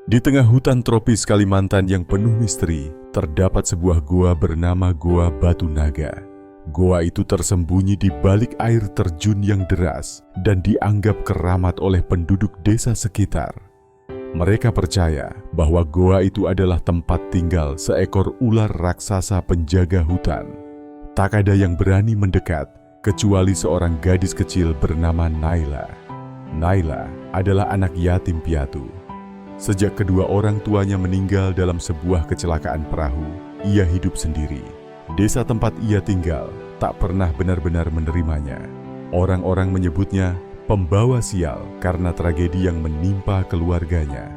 Di tengah hutan tropis Kalimantan yang penuh misteri, terdapat sebuah gua bernama Gua Batu Naga. Gua itu tersembunyi di balik air terjun yang deras dan dianggap keramat oleh penduduk desa sekitar. Mereka percaya bahwa gua itu adalah tempat tinggal seekor ular raksasa penjaga hutan. Tak ada yang berani mendekat, kecuali seorang gadis kecil bernama Naila. Naila adalah anak yatim piatu. Sejak kedua orang tuanya meninggal dalam sebuah kecelakaan perahu, ia hidup sendiri. Desa tempat ia tinggal tak pernah benar-benar menerimanya. Orang-orang menyebutnya pembawa sial karena tragedi yang menimpa keluarganya.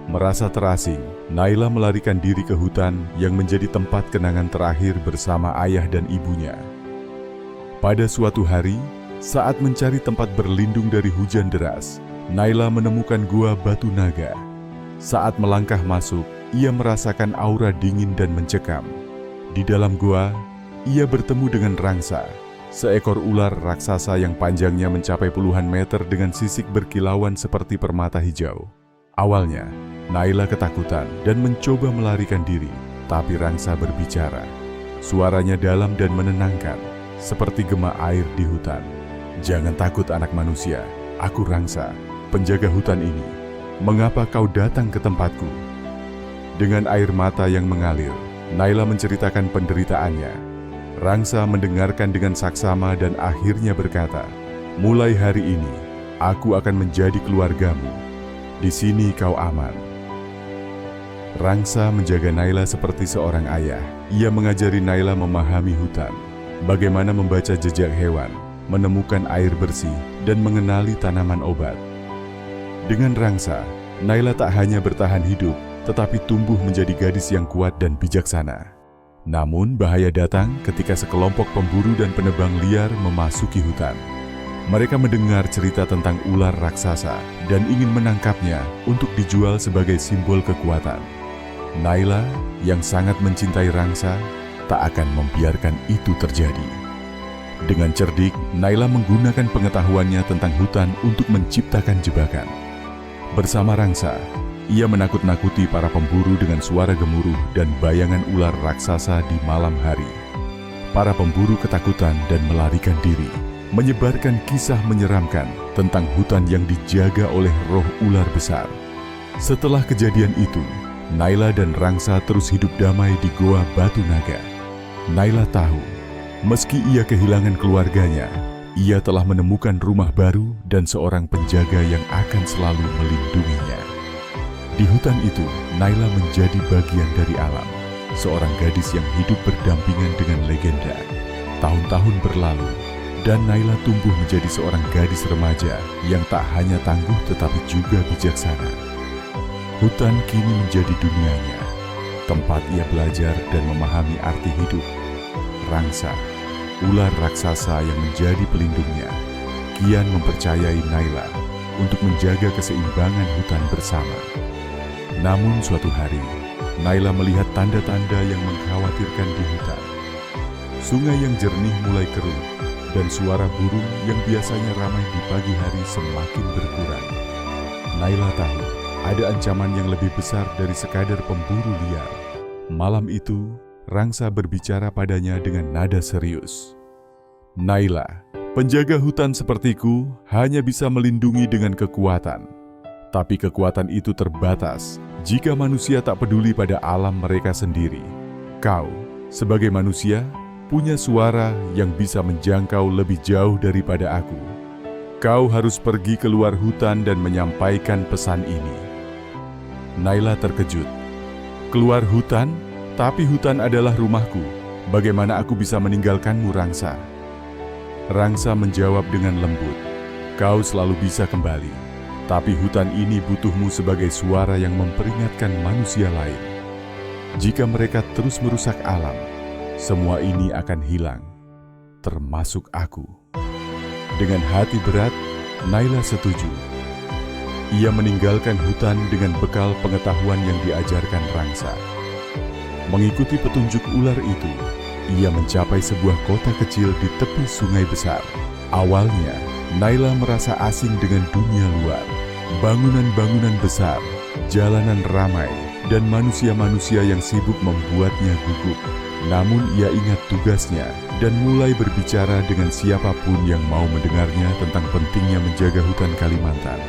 Merasa terasing, Naila melarikan diri ke hutan yang menjadi tempat kenangan terakhir bersama ayah dan ibunya. Pada suatu hari, saat mencari tempat berlindung dari hujan deras, Naila menemukan Gua Batu Naga. Saat melangkah masuk, ia merasakan aura dingin dan mencekam. Di dalam gua, ia bertemu dengan Rangsa, seekor ular raksasa yang panjangnya mencapai puluhan meter dengan sisik berkilauan seperti permata hijau. Awalnya, Naila ketakutan dan mencoba melarikan diri, tapi Rangsa berbicara. Suaranya dalam dan menenangkan, seperti gema air di hutan. "Jangan takut anak manusia, aku Rangsa, penjaga hutan ini. Mengapa kau datang ke tempatku?" Dengan air mata yang mengalir, Naila menceritakan penderitaannya. Rangsa mendengarkan dengan saksama dan akhirnya berkata, "Mulai hari ini, aku akan menjadi keluargamu. Di sini kau aman." Rangsa menjaga Naila seperti seorang ayah. Ia mengajari Naila memahami hutan, bagaimana membaca jejak hewan, menemukan air bersih, dan mengenali tanaman obat. Dengan Rangsa, Naila tak hanya bertahan hidup, tetapi tumbuh menjadi gadis yang kuat dan bijaksana. Namun bahaya datang ketika sekelompok pemburu dan penebang liar memasuki hutan. Mereka mendengar cerita tentang ular raksasa dan ingin menangkapnya untuk dijual sebagai simbol kekuatan. Naila, yang sangat mencintai Rangsa, tak akan membiarkan itu terjadi. Dengan cerdik, Naila menggunakan pengetahuannya tentang hutan untuk menciptakan jebakan. Bersama Rangsa, ia menakut-nakuti para pemburu dengan suara gemuruh dan bayangan ular raksasa di malam hari. Para pemburu ketakutan dan melarikan diri, menyebarkan kisah menyeramkan tentang hutan yang dijaga oleh roh ular besar. Setelah kejadian itu, Naila dan Rangsa terus hidup damai di Gua Batu Naga. Naila tahu, meski ia kehilangan keluarganya, ia telah menemukan rumah baru dan seorang penjaga yang akan selalu melindunginya. Di hutan itu, Naila menjadi bagian dari alam, seorang gadis yang hidup berdampingan dengan legenda. Tahun-tahun berlalu, dan Naila tumbuh menjadi seorang gadis remaja yang tak hanya tangguh tetapi juga bijaksana. Hutan kini menjadi dunianya, tempat ia belajar dan memahami arti hidup. Rangsa, ular raksasa yang menjadi pelindungnya, kian mempercayai Naila untuk menjaga keseimbangan hutan bersama. Namun suatu hari, Naila melihat tanda-tanda yang mengkhawatirkan di hutan. Sungai yang jernih mulai keruh, dan suara burung yang biasanya ramai di pagi hari semakin berkurang. Naila tahu ada ancaman yang lebih besar dari sekadar pemburu liar. Malam itu, Rangsa berbicara padanya dengan nada serius. "Naila, penjaga hutan sepertiku hanya bisa melindungi dengan kekuatan. Tapi kekuatan itu terbatas jika manusia tak peduli pada alam mereka sendiri. Kau, sebagai manusia, punya suara yang bisa menjangkau lebih jauh daripada aku. Kau harus pergi keluar hutan dan menyampaikan pesan ini." Naila terkejut. "Keluar hutan? Tapi hutan adalah rumahku. Bagaimana aku bisa meninggalkanmu, Rangsa?" Rangsa menjawab dengan lembut, "Kau selalu bisa kembali. Tapi hutan ini butuhmu sebagai suara yang memperingatkan manusia lain. Jika mereka terus merusak alam, semua ini akan hilang, termasuk aku." Dengan hati berat, Naila setuju. Ia meninggalkan hutan dengan bekal pengetahuan yang diajarkan Rangsa. Mengikuti petunjuk ular itu, ia mencapai sebuah kota kecil di tepi sungai besar. Awalnya, Naila merasa asing dengan dunia luar. Bangunan-bangunan besar, jalanan ramai dan manusia-manusia yang sibuk membuatnya gugup. Namun ia ingat tugasnya dan mulai berbicara dengan siapapun yang mau mendengarnya tentang pentingnya menjaga hutan Kalimantan.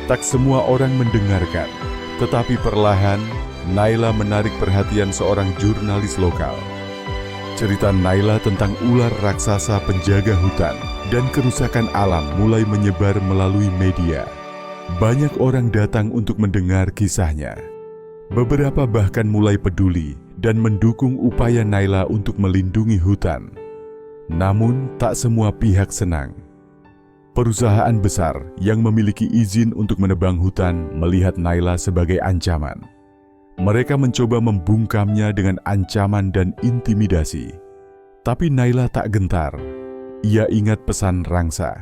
Tak semua orang mendengarkan, tetapi perlahan Naila menarik perhatian seorang jurnalis lokal. Cerita Naila tentang ular raksasa penjaga hutan dan kerusakan alam mulai menyebar melalui media. Banyak orang datang untuk mendengar kisahnya. Beberapa bahkan mulai peduli dan mendukung upaya Naila untuk melindungi hutan. Namun, tak semua pihak senang. Perusahaan besar yang memiliki izin untuk menebang hutan melihat Naila sebagai ancaman. Mereka mencoba membungkamnya dengan ancaman dan intimidasi. Tapi Naila tak gentar. Ia ingat pesan Rangsa.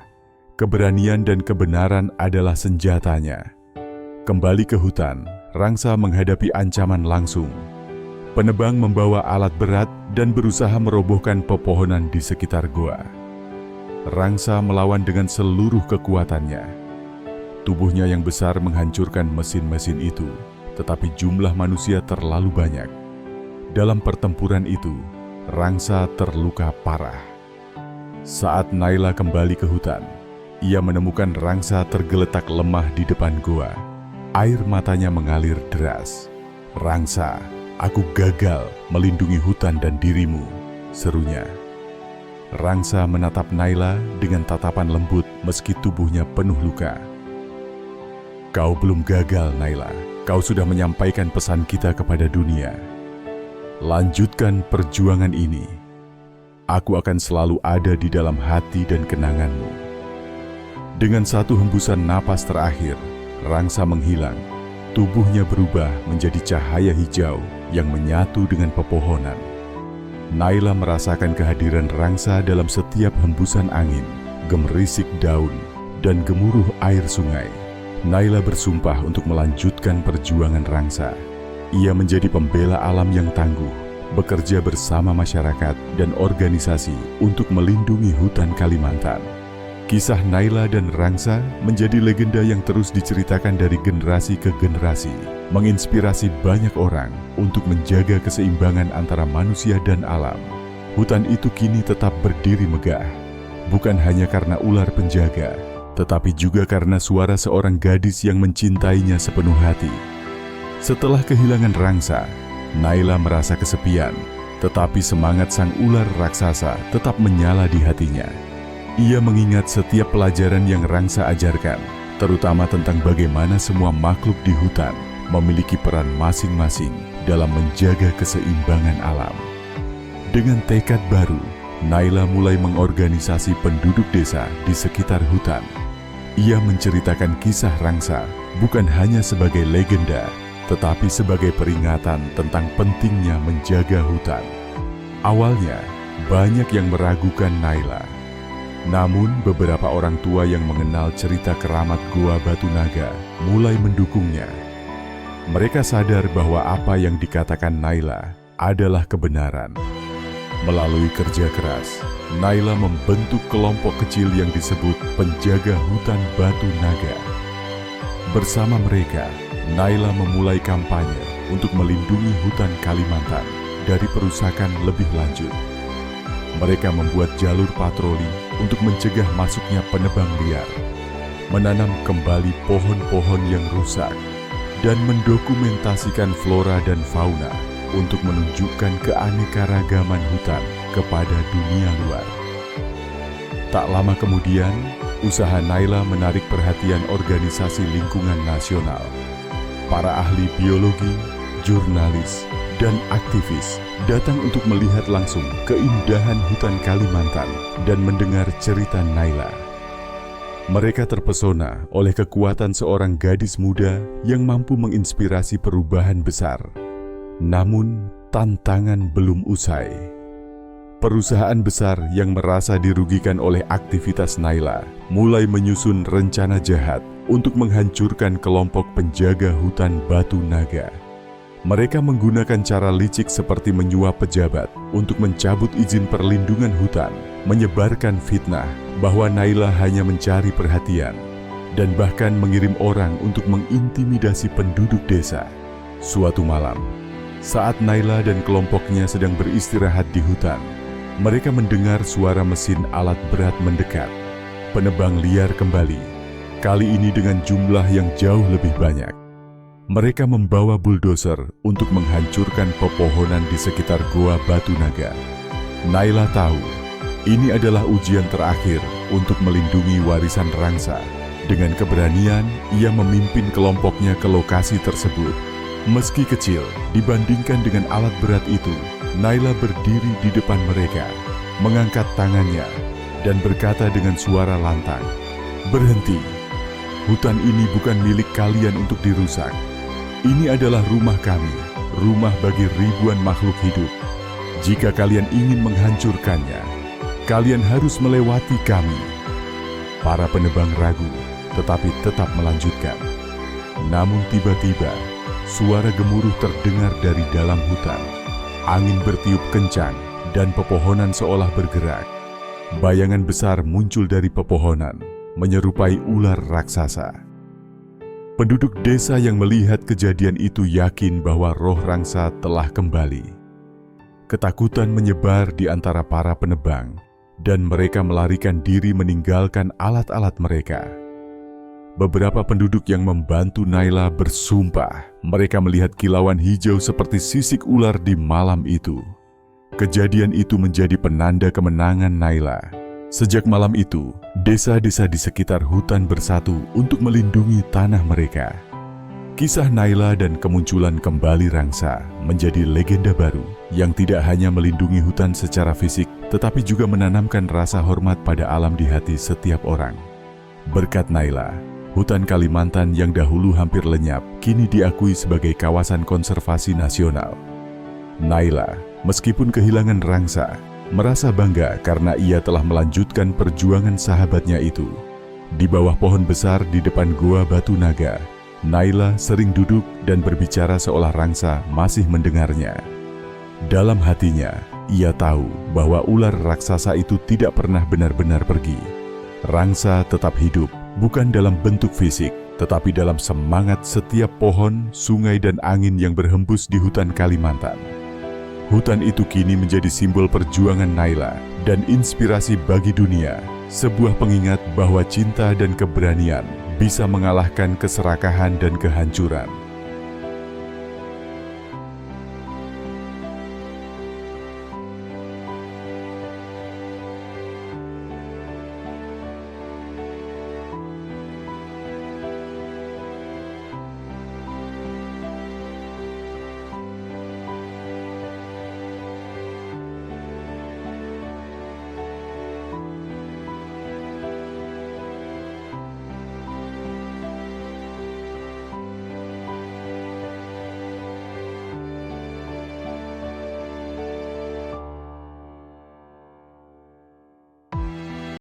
Keberanian dan kebenaran adalah senjatanya. Kembali ke hutan, Rangsa menghadapi ancaman langsung. Penebang membawa alat berat dan berusaha merobohkan pepohonan di sekitar goa. Rangsa melawan dengan seluruh kekuatannya. Tubuhnya yang besar menghancurkan mesin-mesin itu, tetapi jumlah manusia terlalu banyak. Dalam pertempuran itu, Rangsa terluka parah. Saat Naila kembali ke hutan, ia menemukan Rangsa tergeletak lemah di depan goa. Air matanya mengalir deras. "Rangsa, aku gagal melindungi hutan dan dirimu," serunya. Rangsa menatap Naila dengan tatapan lembut meski tubuhnya penuh luka. "Kau belum gagal, Naila. Kau sudah menyampaikan pesan kita kepada dunia. Lanjutkan perjuangan ini. Aku akan selalu ada di dalam hati dan kenanganmu." Dengan satu hembusan napas terakhir, Rangsa menghilang. Tubuhnya berubah menjadi cahaya hijau yang menyatu dengan pepohonan. Naila merasakan kehadiran Rangsa dalam setiap hembusan angin, gemerisik daun, dan gemuruh air sungai. Naila bersumpah untuk melanjutkan perjuangan Rangsa. Ia menjadi pembela alam yang tangguh, bekerja bersama masyarakat dan organisasi untuk melindungi hutan Kalimantan. Kisah Naila dan Rangsa menjadi legenda yang terus diceritakan dari generasi ke generasi, menginspirasi banyak orang untuk menjaga keseimbangan antara manusia dan alam. Hutan itu kini tetap berdiri megah, bukan hanya karena ular penjaga, tetapi juga karena suara seorang gadis yang mencintainya sepenuh hati. Setelah kehilangan Rangsa, Naila merasa kesepian, tetapi semangat sang ular raksasa tetap menyala di hatinya. Ia mengingat setiap pelajaran yang Rangsa ajarkan, terutama tentang bagaimana semua makhluk di hutan memiliki peran masing-masing dalam menjaga keseimbangan alam. Dengan tekad baru, Naila mulai mengorganisasi penduduk desa di sekitar hutan. Ia menceritakan kisah Rangsa bukan hanya sebagai legenda, tetapi sebagai peringatan tentang pentingnya menjaga hutan. Awalnya, banyak yang meragukan Naila. Namun, beberapa orang tua yang mengenal cerita keramat Goa Batu Naga mulai mendukungnya. Mereka sadar bahwa apa yang dikatakan Naila adalah kebenaran. Melalui kerja keras, Naila membentuk kelompok kecil yang disebut Penjaga Hutan Batu Naga. Bersama mereka, Naila memulai kampanye untuk melindungi hutan Kalimantan dari perusakan lebih lanjut. Mereka membuat jalur patroli untuk mencegah masuknya penebang liar, menanam kembali pohon-pohon yang rusak, dan mendokumentasikan flora dan fauna untuk menunjukkan keanekaragaman hutan kepada dunia luar. Tak lama kemudian, usaha Naila menarik perhatian organisasi lingkungan nasional. Para ahli biologi, jurnalis, dan aktivis datang untuk melihat langsung keindahan hutan Kalimantan dan mendengar cerita Naila. Mereka terpesona oleh kekuatan seorang gadis muda yang mampu menginspirasi perubahan besar. Namun, tantangan belum usai. Perusahaan besar yang merasa dirugikan oleh aktivitas Naila mulai menyusun rencana jahat untuk menghancurkan kelompok penjaga hutan Batu Naga. Mereka menggunakan cara licik seperti menyuap pejabat untuk mencabut izin perlindungan hutan, menyebarkan fitnah bahwa Naila hanya mencari perhatian, dan bahkan mengirim orang untuk mengintimidasi penduduk desa. Suatu malam, saat Naila dan kelompoknya sedang beristirahat di hutan, mereka mendengar suara mesin alat berat mendekat. Penebang liar kembali, kali ini dengan jumlah yang jauh lebih banyak. Mereka membawa buldoser untuk menghancurkan pepohonan di sekitar Goa Batu Naga. Naila tahu, ini adalah ujian terakhir untuk melindungi warisan Rangsa. Dengan keberanian, ia memimpin kelompoknya ke lokasi tersebut. Meski kecil dibandingkan dengan alat berat itu, Naila berdiri di depan mereka, mengangkat tangannya, dan berkata dengan suara lantang, "Berhenti, hutan ini bukan milik kalian untuk dirusak. Ini adalah rumah kami, rumah bagi ribuan makhluk hidup. Jika kalian ingin menghancurkannya, kalian harus melewati kami." Para penebang ragu, tetapi tetap melanjutkan. Namun tiba-tiba, suara gemuruh terdengar dari dalam hutan. Angin bertiup kencang dan pepohonan seolah bergerak. Bayangan besar muncul dari pepohonan, menyerupai ular raksasa. Penduduk desa yang melihat kejadian itu yakin bahwa roh Rangsa telah kembali. Ketakutan menyebar di antara para penebang, dan mereka melarikan diri meninggalkan alat-alat mereka. Beberapa penduduk yang membantu Naila bersumpah mereka melihat kilauan hijau seperti sisik ular di malam itu. Kejadian itu menjadi penanda kemenangan Naila. Sejak malam itu, desa-desa di sekitar hutan bersatu untuk melindungi tanah mereka. Kisah Naila dan kemunculan kembali Rangsa menjadi legenda baru yang tidak hanya melindungi hutan secara fisik, tetapi juga menanamkan rasa hormat pada alam di hati setiap orang. Berkat Naila, hutan Kalimantan yang dahulu hampir lenyap kini diakui sebagai kawasan konservasi nasional. Naila, meskipun kehilangan Rangsa, merasa bangga karena ia telah melanjutkan perjuangan sahabatnya itu. Di bawah pohon besar di depan Goa Batu Naga, Naila sering duduk dan berbicara seolah Rangsa masih mendengarnya. Dalam hatinya, ia tahu bahwa ular raksasa itu tidak pernah benar-benar pergi. Rangsa tetap hidup, bukan dalam bentuk fisik, tetapi dalam semangat setiap pohon, sungai, dan angin yang berhembus di hutan Kalimantan. Hutan itu kini menjadi simbol perjuangan Naila dan inspirasi bagi dunia, sebuah pengingat bahwa cinta dan keberanian bisa mengalahkan keserakahan dan kehancuran.